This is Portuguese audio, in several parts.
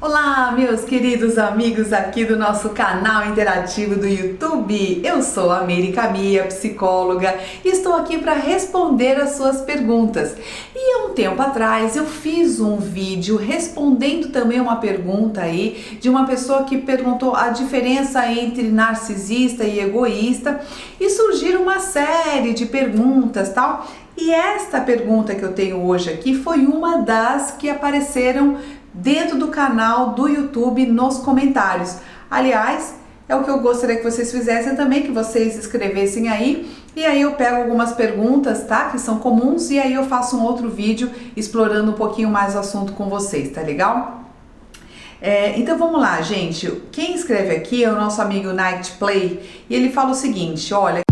Olá, meus queridos amigos aqui do nosso canal interativo do YouTube. Eu sou a Merica Mia, psicóloga, e estou aqui para responder as suas perguntas. E há um tempo atrás eu fiz um vídeo respondendo também uma pergunta aí de uma pessoa que perguntou a diferença entre narcisista e egoísta, e surgiram uma série de perguntas, tal. E esta pergunta que eu tenho hoje aqui foi uma das que apareceram dentro do canal do YouTube nos comentários. Aliás, é o que eu gostaria que vocês fizessem também, que vocês escrevessem aí, e aí eu pego algumas perguntas, tá? Que são comuns, e aí eu faço um outro vídeo explorando um pouquinho mais o assunto com vocês, tá legal? Então vamos lá, gente. Quem escreve aqui é o nosso amigo Night Play, e ele fala o seguinte, olha...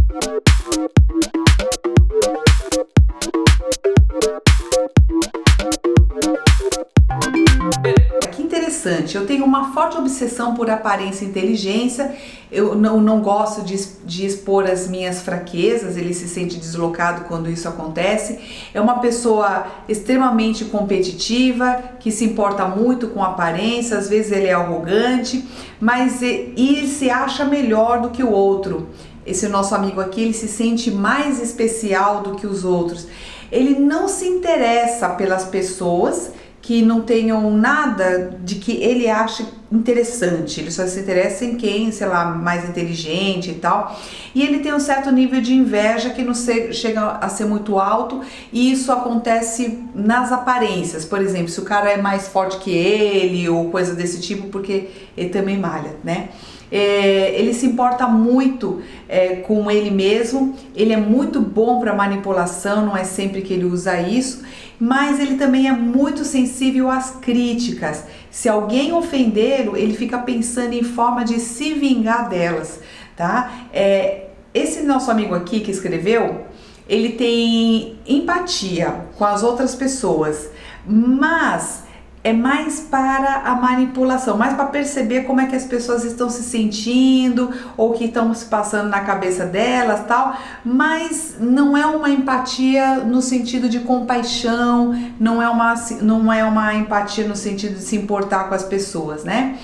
Eu tenho uma forte obsessão por aparência e inteligência, eu não gosto de expor as minhas fraquezas, ele se sente deslocado quando isso acontece. É uma pessoa extremamente competitiva, que se importa muito com a aparência, às vezes ele é arrogante, mas ele se acha melhor do que o outro. Esse nosso amigo aqui, ele se sente mais especial do que os outros. Ele não se interessa pelas pessoas que não tenham nada de que ele ache interessante, ele só se interessa em quem, sei lá, mais inteligente e tal, e ele tem um certo nível de inveja que não chega a ser muito alto, e isso acontece nas aparências. Por exemplo, se o cara é mais forte que ele ou coisa desse tipo, porque ele também malha, né? Ele se importa muito com ele mesmo, ele é muito bom para manipulação, não é sempre que ele usa isso, mas ele também é muito sensível às críticas. Se alguém ofendê-lo, ele fica pensando em forma de se vingar delas, tá? Esse nosso amigo aqui que escreveu, ele tem empatia com as outras pessoas, mas é mais para a manipulação, mais para perceber como é que as pessoas estão se sentindo ou o que estão se passando na cabeça delas, tal, mas não é uma empatia no sentido de compaixão, não é uma empatia no sentido de se importar com as pessoas, né?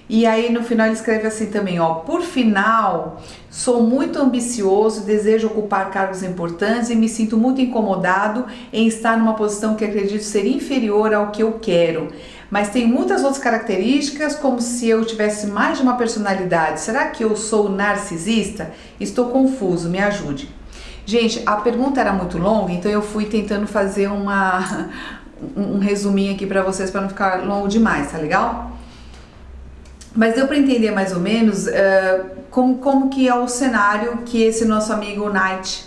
E aí no final ele escreve assim também, ó: por final, sou muito ambicioso, desejo ocupar cargos importantes e me sinto muito incomodado em estar numa posição que acredito ser inferior ao que eu quero. Mas tem muitas outras características, como se eu tivesse mais de uma personalidade. Será que eu sou narcisista? Estou confuso, me ajude. Gente, a pergunta era muito longa, então eu fui tentando fazer um resuminho aqui para vocês, para não ficar longo demais, tá legal? Mas deu para entender mais ou menos como que é o cenário que esse nosso amigo Night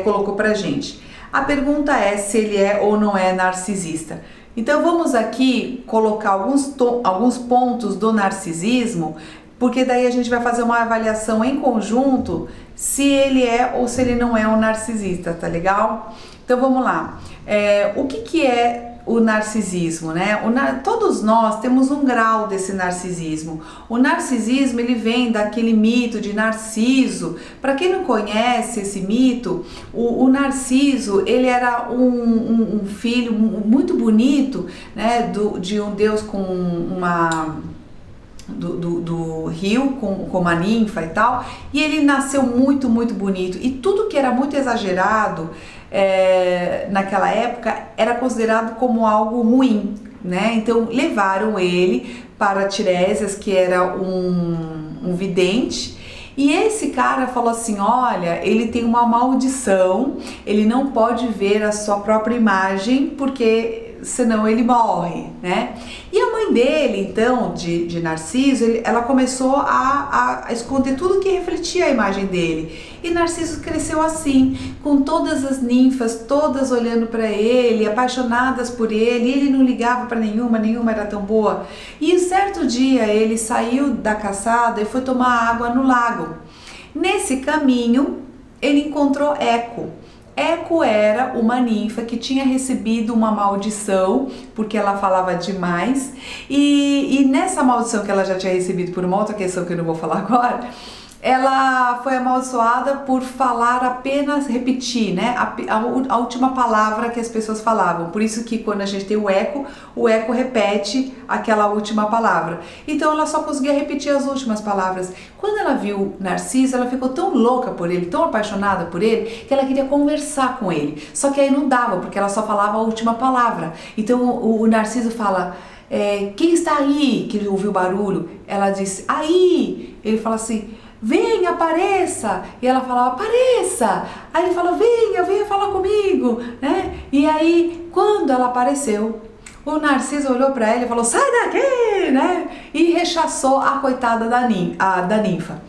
colocou pra gente. A pergunta é se ele é ou não é narcisista. Então vamos aqui colocar alguns pontos do narcisismo, porque daí a gente vai fazer uma avaliação em conjunto se ele é ou se ele não é um narcisista, tá legal? Então vamos lá. O que é o narcisismo, né? Todos nós temos um grau desse narcisismo. O narcisismo, ele vem daquele mito de Narciso. Para quem não conhece esse mito, o Narciso, ele era um filho muito bonito, né? De um deus com do rio com uma ninfa e tal, e ele nasceu muito bonito, e tudo que era muito exagerado naquela época era considerado como algo ruim, né? Então levaram ele para Tiresias, que era um vidente, e esse cara falou assim: olha, ele tem uma maldição, ele não pode ver a sua própria imagem porque senão ele morre, né? E a mãe dele, então, de Narciso, ela começou a esconder tudo que refletia a imagem dele. E Narciso cresceu assim, com todas as ninfas, todas olhando para ele, apaixonadas por ele, e ele não ligava para nenhuma era tão boa. E um certo dia ele saiu da caçada e foi tomar água no lago. Nesse caminho, ele encontrou Eco. Eco era uma ninfa que tinha recebido uma maldição porque ela falava demais, e nessa maldição que ela já tinha recebido por uma outra questão que eu não vou falar agora, ela foi amaldiçoada por falar apenas, repetir, né? A última palavra que as pessoas falavam. Por isso que quando a gente tem o eco repete aquela última palavra. Então ela só conseguia repetir as últimas palavras. Quando ela viu Narciso, ela ficou tão louca por ele, tão apaixonada por ele, que ela queria conversar com ele. Só que aí não dava, porque ela só falava a última palavra. Então o Narciso fala... quem está aí? Que ele ouviu o barulho. Ela disse, aí! Ele fala assim, venha, apareça! E ela falava, apareça! Aí ele fala, venha falar comigo, né? E aí, quando ela apareceu, o Narciso olhou para ela e falou, sai daqui, né? E rechaçou a coitada da ninfa.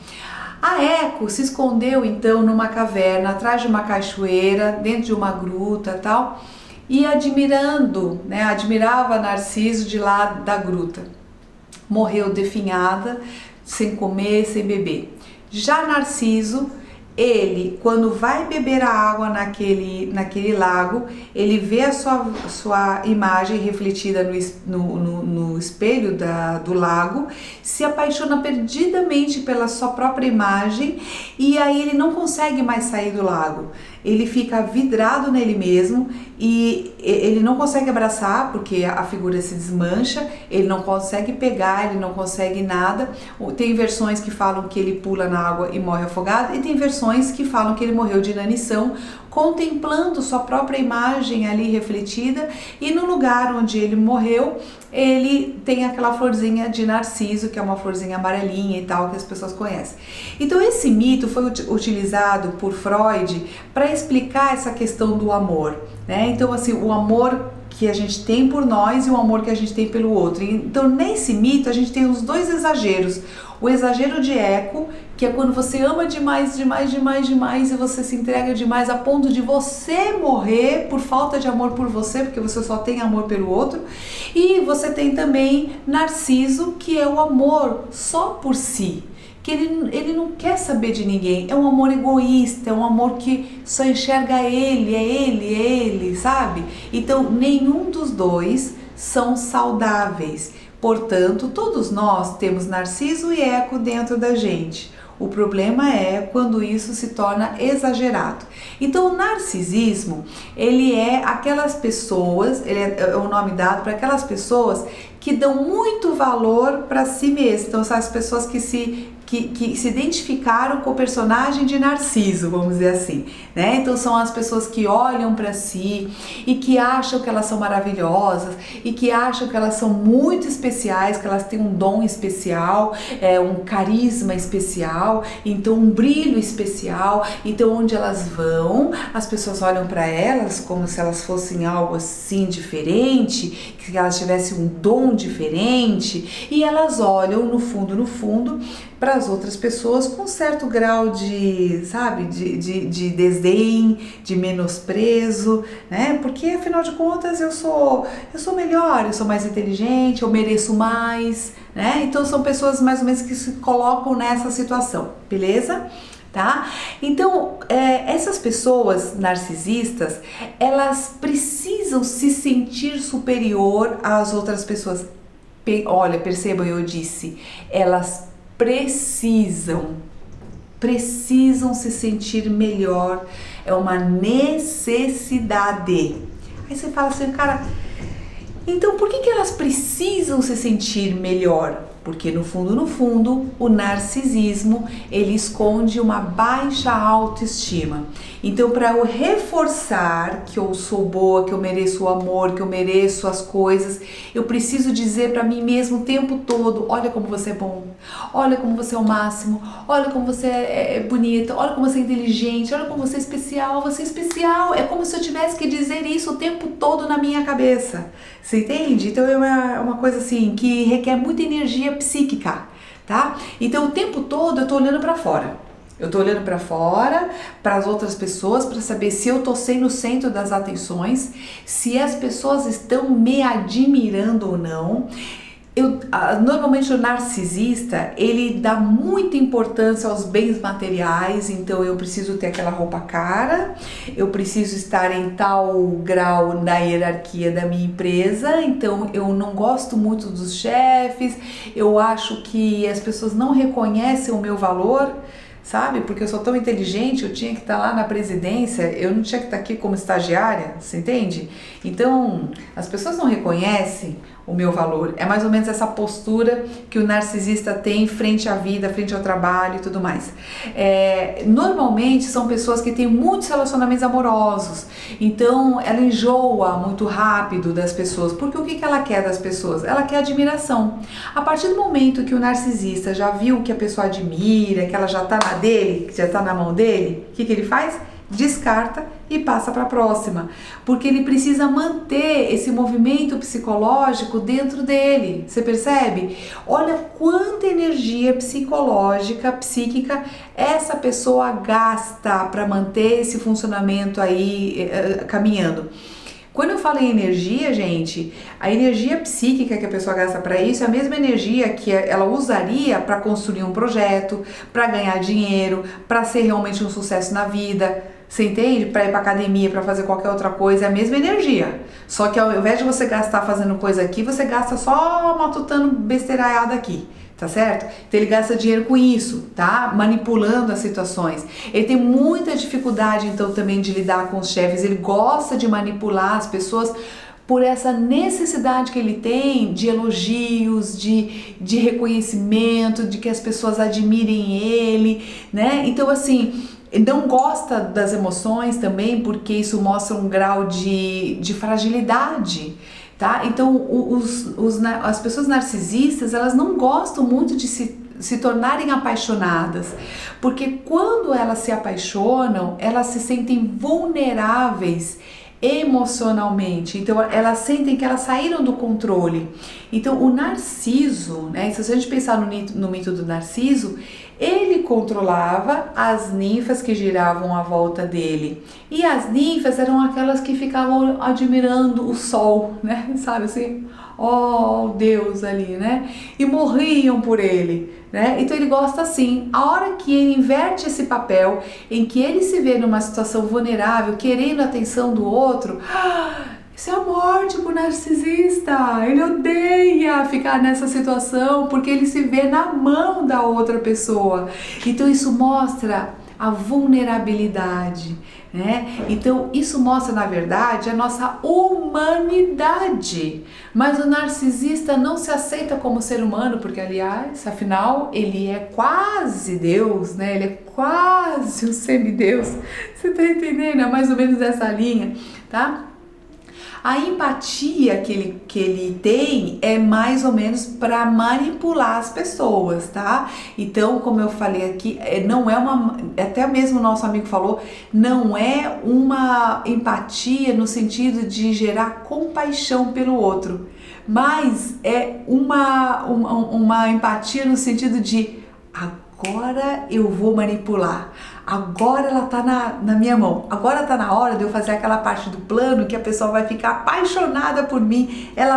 A Eco se escondeu então numa caverna, atrás de uma cachoeira, dentro de uma gruta e tal, e admirando, né, admirava Narciso de lá da gruta. Morreu definhada, sem comer, sem beber. Já Narciso, ele, quando vai beber a água naquele lago, ele vê a sua imagem refletida no espelho do lago, se apaixona perdidamente pela sua própria imagem e aí ele não consegue mais sair do lago. Ele fica vidrado nele mesmo e ele não consegue abraçar porque a figura se desmancha, ele não consegue pegar, ele não consegue nada. Tem versões que falam que ele pula na água e morre afogado e tem versões que falam que ele morreu de inanição, contemplando sua própria imagem ali refletida, e no lugar onde ele morreu, ele tem aquela florzinha de Narciso, que é uma florzinha amarelinha e tal, que as pessoas conhecem. Então esse mito foi utilizado por Freud para explicar essa questão do amor, né? Então assim, o amor que a gente tem por nós e o amor que a gente tem pelo outro. Então nesse mito a gente tem os dois exageros. O exagero de Eco, que é quando você ama demais e você se entrega demais a ponto de você morrer por falta de amor por você, porque você só tem amor pelo outro. E você tem também Narciso, que é o amor só por si, que ele não quer saber de ninguém, é um amor egoísta, é um amor que só enxerga ele, sabe? Então nenhum dos dois são saudáveis. Portanto, todos nós temos Narciso e Eco dentro da gente. O problema é quando isso se torna exagerado. Então, o narcisismo, ele é aquelas pessoas, ele é o nome dado para aquelas pessoas que dão muito valor para si mesmas. Então, são as pessoas que se identificaram com o personagem de Narciso, vamos dizer assim, né? Então são as pessoas que olham para si e que acham que elas são maravilhosas e que acham que elas são muito especiais, que elas têm um dom especial, um carisma especial, então um brilho especial. Então onde elas vão, as pessoas olham para elas como se elas fossem algo assim diferente, que elas tivessem um dom diferente, e elas olham no fundo para as outras pessoas com certo grau de, sabe, de desdém, de menosprezo, né? Porque afinal de contas eu sou melhor, eu sou mais inteligente, eu mereço mais, né? Então são pessoas mais ou menos que se colocam nessa situação, beleza? Tá? Então, essas pessoas narcisistas, elas precisam se sentir superior às outras pessoas. Olha, percebam, eu disse, elas precisam se sentir melhor, é uma necessidade. Aí você fala assim, cara, então por que elas precisam se sentir melhor? Porque no fundo, o narcisismo, ele esconde uma baixa autoestima. Então, para eu reforçar que eu sou boa, que eu mereço o amor, que eu mereço as coisas, eu preciso dizer para mim mesmo o tempo todo, olha como você é bom, olha como você é o máximo, olha como você é bonita, olha como você é inteligente, olha como você é especial, você é especial. É como se eu tivesse que dizer isso o tempo todo na minha cabeça. Você entende? Então é uma coisa assim que requer muita energia psíquica, tá? Então o tempo todo eu tô olhando para fora. Eu tô olhando para fora, para as outras pessoas, para saber se eu tô sendo o centro das atenções, se as pessoas estão me admirando ou não. Normalmente o narcisista, ele dá muita importância aos bens materiais, então eu preciso ter aquela roupa cara, eu preciso estar em tal grau na hierarquia da minha empresa, então eu não gosto muito dos chefes, eu acho que as pessoas não reconhecem o meu valor, sabe? Porque eu sou tão inteligente, eu tinha que estar lá na presidência, eu não tinha que estar aqui como estagiária, você entende? Então, as pessoas não reconhecem o meu valor. É mais ou menos essa postura que o narcisista tem frente à vida, frente ao trabalho e tudo mais. Normalmente são pessoas que têm muitos relacionamentos amorosos, então ela enjoa muito rápido das pessoas, porque o que ela quer das pessoas? Ela quer admiração. A partir do momento que o narcisista já viu que a pessoa admira, que ela já está na dele, que já está na mão dele, o que ele faz? Descarta e passa para a próxima, porque ele precisa manter esse movimento psicológico dentro dele, você percebe? Olha quanta energia psicológica, psíquica essa pessoa gasta para manter esse funcionamento aí caminhando. Quando eu falo em energia, gente, a energia psíquica que a pessoa gasta para isso é a mesma energia que ela usaria para construir um projeto, para ganhar dinheiro, para ser realmente um sucesso na vida. Você entende? Para ir para academia, para fazer qualquer outra coisa, é a mesma energia. Só que ao invés de você gastar fazendo coisa aqui, você gasta só matutando besteiraiada aqui. Tá certo? Então ele gasta dinheiro com isso, tá? Manipulando as situações. Ele tem muita dificuldade, então, também de lidar com os chefes. Ele gosta de manipular as pessoas por essa necessidade que ele tem de elogios, de reconhecimento, de que as pessoas admirem ele, né? Então, assim, não gosta das emoções também, porque isso mostra um grau de fragilidade. Tá? Então, as pessoas narcisistas, elas não gostam muito de se tornarem apaixonadas, porque quando elas se apaixonam, elas se sentem vulneráveis emocionalmente, então elas sentem que elas saíram do controle. Então o Narciso, né, se a gente pensar no mito do Narciso, ele controlava as ninfas que giravam à volta dele, e as ninfas eram aquelas que ficavam admirando o sol, né, sabe assim, oh Deus ali, né, e morriam por ele, né? Então ele gosta assim. A hora que ele inverte esse papel, em que ele se vê numa situação vulnerável, querendo a atenção do outro, isso é a morte pro narcisista. Ele odeia ficar nessa situação porque ele se vê na mão da outra pessoa. Então isso mostra a vulnerabilidade, né? Então isso mostra, na verdade, a nossa humanidade. Mas o narcisista não se aceita como ser humano, porque, aliás, afinal, ele é quase Deus, né? Ele é quase um semideus. Você tá entendendo? É mais ou menos essa linha, tá? A empatia que ele tem é mais ou menos para manipular as pessoas, tá? Então, como eu falei aqui, não é uma, até mesmo o nosso amigo falou, não é uma empatia no sentido de gerar compaixão pelo outro, mas é uma empatia no sentido de agora eu vou manipular, agora ela tá na minha mão, agora tá na hora de eu fazer aquela parte do plano que a pessoa vai ficar apaixonada por mim, ela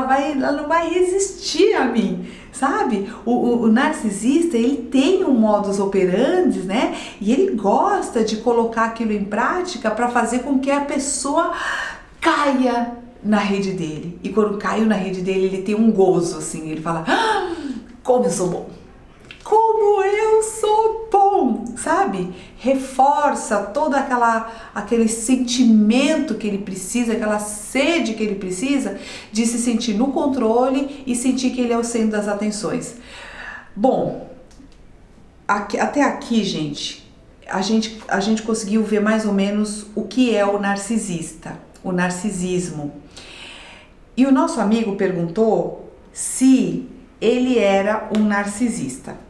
não vai resistir a mim, sabe? O narcisista, ele tem um modus operandi, né? E ele gosta de colocar aquilo em prática para fazer com que a pessoa caia na rede dele. E quando caiu na rede dele, ele tem um gozo, assim, ele fala, como eu sou bom! Como eu sou bom, sabe? Reforça todo aquele sentimento que ele precisa, aquela sede que ele precisa de se sentir no controle e sentir que ele é o centro das atenções. Bom, até aqui, gente, a gente conseguiu ver mais ou menos o que é o narcisista, o narcisismo. E o nosso amigo perguntou se ele era um narcisista.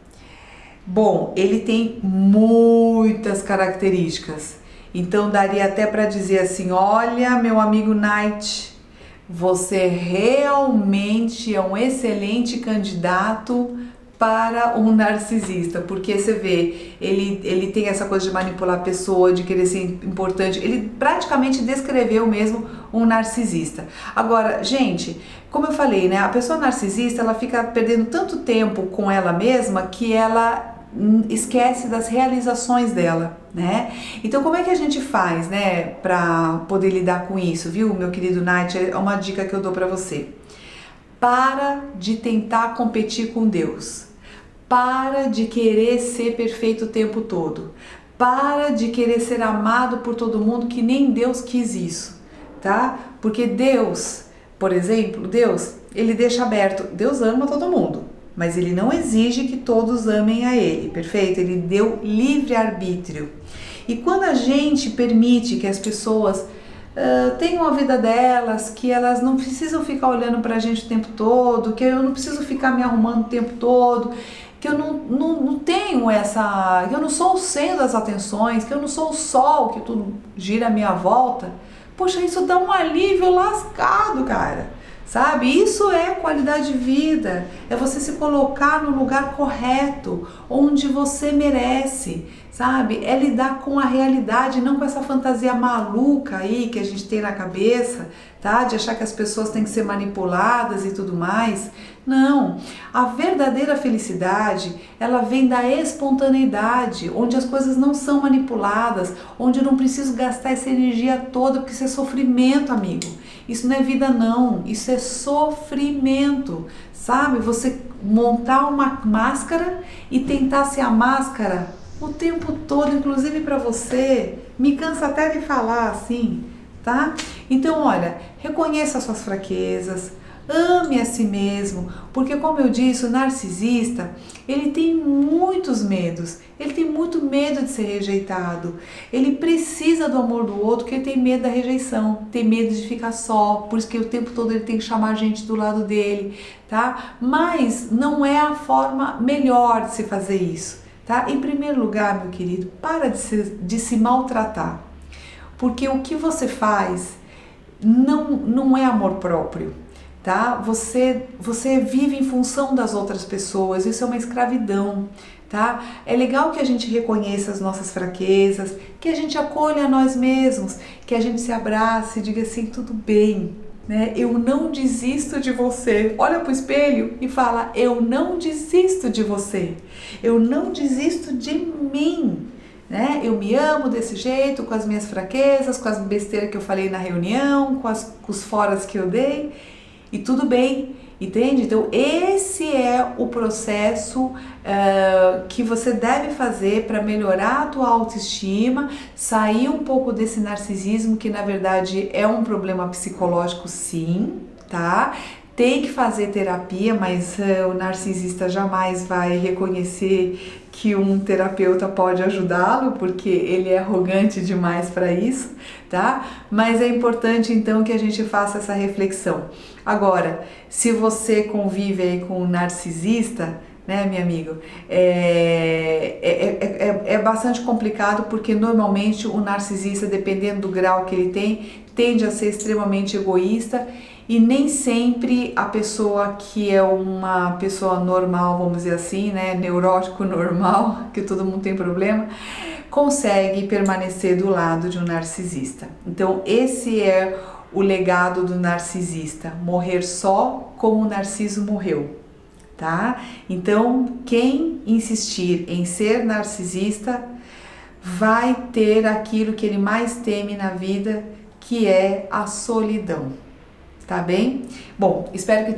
Bom, ele tem muitas características, então daria até para dizer assim, olha, meu amigo Knight, você realmente é um excelente candidato para um narcisista, porque você vê, ele tem essa coisa de manipular a pessoa, de querer ser importante, ele praticamente descreveu mesmo um narcisista. Agora, gente, como eu falei, né, a pessoa narcisista, ela fica perdendo tanto tempo com ela mesma que ela esquece das realizações dela, né? Então, como é que a gente faz, né, para poder lidar com isso, viu, meu querido Night? É uma dica que eu dou para você. Para de tentar competir com Deus. Para de querer ser perfeito o tempo todo. Para de querer ser amado por todo mundo, que nem Deus quis isso, tá? Porque Deus, por exemplo, Deus, ele deixa aberto. Deus ama todo mundo, mas ele não exige que todos amem a ele, perfeito? Ele deu livre-arbítrio. E quando a gente permite que as pessoas tenham a vida delas, que elas não precisam ficar olhando pra gente o tempo todo, que eu não preciso ficar me arrumando o tempo todo, que eu não tenho essa, que eu não sou o centro das atenções, que eu não sou o sol, que tudo gira à minha volta. Poxa, isso dá um alívio lascado, cara. Sabe? Isso é qualidade de vida, é você se colocar no lugar correto, onde você merece, sabe? É lidar com a realidade, não com essa fantasia maluca aí que a gente tem na cabeça, tá? De achar que as pessoas têm que ser manipuladas e tudo mais. Não, a verdadeira felicidade, ela vem da espontaneidade, onde as coisas não são manipuladas, onde eu não preciso gastar essa energia toda, porque isso é sofrimento, amigo. Isso não é vida não, isso é sofrimento, sabe? Você montar uma máscara e tentar ser a máscara o tempo todo, inclusive para você. Me cansa até de falar assim, tá? Então, olha, reconheça as suas fraquezas, ame a si mesmo, porque como eu disse, o narcisista, ele tem muitos medos, ele tem muito medo de ser rejeitado, ele precisa do amor do outro, porque ele tem medo da rejeição, tem medo de ficar só, por isso que o tempo todo ele tem que chamar a gente do lado dele, tá? Mas não é a forma melhor de se fazer isso, tá? Em primeiro lugar, meu querido, para de se maltratar, porque o que você faz não é amor próprio. Tá? Você vive em função das outras pessoas, isso é uma escravidão, tá? É legal que a gente reconheça as nossas fraquezas, que a gente acolha a nós mesmos, que a gente se abrace e diga assim, tudo bem, né? Eu não desisto de você. Olha pro espelho e fala, eu não desisto de você, eu não desisto de mim. Né? Eu me amo desse jeito, com as minhas fraquezas, com as besteiras que eu falei na reunião, com os foras que eu dei. E tudo bem, entende? Então esse é o processo que você deve fazer para melhorar a tua autoestima, sair um pouco desse narcisismo, que na verdade é um problema psicológico sim, tá? Tem que fazer terapia, mas o narcisista jamais vai reconhecer que um terapeuta pode ajudá-lo, porque ele é arrogante demais para isso, tá? Mas é importante então que a gente faça essa reflexão. Agora, se você convive aí com um narcisista, né, meu amigo, é bastante complicado, porque normalmente o narcisista, dependendo do grau que ele tem, tende a ser extremamente egoísta. E nem sempre a pessoa que é uma pessoa normal, vamos dizer assim, né, neurótico normal, que todo mundo tem problema, consegue permanecer do lado de um narcisista. Então esse é o legado do narcisista, morrer só como o Narciso morreu, tá? Então quem insistir em ser narcisista vai ter aquilo que ele mais teme na vida, que é a solidão. Tá bem? Bom, espero que eu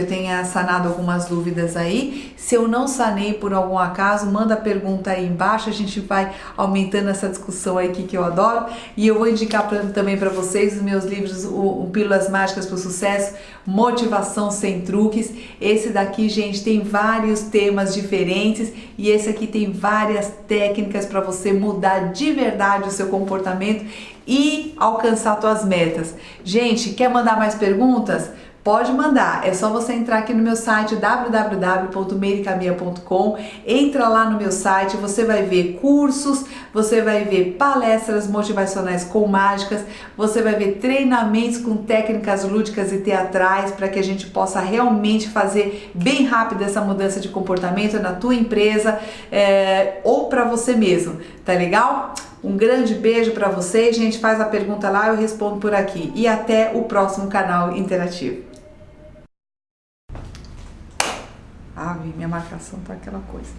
tenha sanado algumas dúvidas aí. Se eu não sanei por algum acaso, manda a pergunta aí embaixo, a gente vai aumentando essa discussão aí que eu adoro. E eu vou indicar também para vocês os meus livros, o Pílulas Mágicas para o Sucesso, Motivação Sem Truques. Esse daqui, gente, tem vários temas diferentes e esse aqui tem várias técnicas para você mudar de verdade o seu comportamento e alcançar suas metas. Gente, quer mandar mais perguntas? Pode mandar, é só você entrar aqui no meu site www.meiricamia.com, entra lá no meu site, você vai ver cursos, você vai ver palestras motivacionais com mágicas, você vai ver treinamentos com técnicas lúdicas e teatrais para que a gente possa realmente fazer bem rápido essa mudança de comportamento na tua empresa ou para você mesmo, tá legal? Um grande beijo para vocês, gente, faz a pergunta lá, eu respondo por aqui e até o próximo canal interativo. Minha marcação tá aquela coisa.